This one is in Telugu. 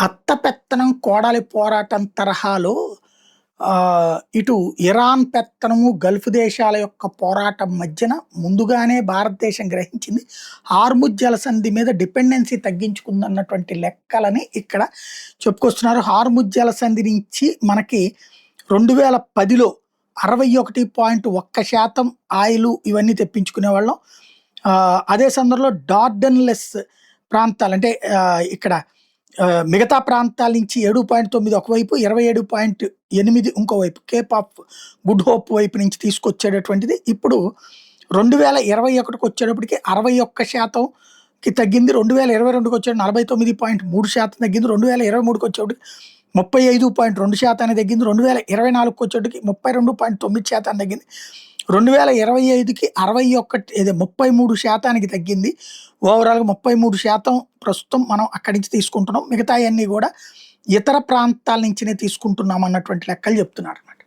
అత్త పెత్తనం, కోడలి పోరాటం తరహాలో ఇటు ఇరాన్ పెత్తనము, గల్ఫ్ దేశాల యొక్క పోరాటం మధ్యన ముందుగానే భారతదేశం గ్రహించింది. హార్ముజ్ జలసంధి మీద డిపెండెన్సీ తగ్గించుకుందన్నటువంటి లెక్కలని ఇక్కడ చెప్పుకొస్తున్నారు. హార్ముజ్ జలసంధి నుంచి మనకి 2010లో 61.1% ఆయిలు ఇవన్నీ తెప్పించుకునేవాళ్ళం. అదే సందర్భంలో డార్డన్లెస్ ప్రాంతాలు అంటే ఇక్కడ మిగతా ప్రాంతాల నుంచి 7.9 ఒకవైపు, 27.8 ఇంకోవైపు కేప్ ఆఫ్ గుడ్ హోప్ వైపు నుంచి తీసుకొచ్చేటటువంటిది. ఇప్పుడు 2021కి వచ్చేటప్పటికి 61%కి తగ్గింది. 2022కి వచ్చే 49.3% తగ్గింది. 2023కి వచ్చేటప్పటికి 35.2% తగ్గింది. 2024కి వచ్చేటప్పటికి 32.9% తగ్గింది. 2025కి 33%కి తగ్గింది. ఓవరాల్గా 33% ప్రస్తుతం మనం అక్కడి నుంచి తీసుకుంటున్నాం. మిగతాయన్నీ కూడా ఇతర ప్రాంతాల నుంచినే తీసుకుంటున్నాం అన్నటువంటి లెక్కలు చెప్తున్నారు అన్నమాట.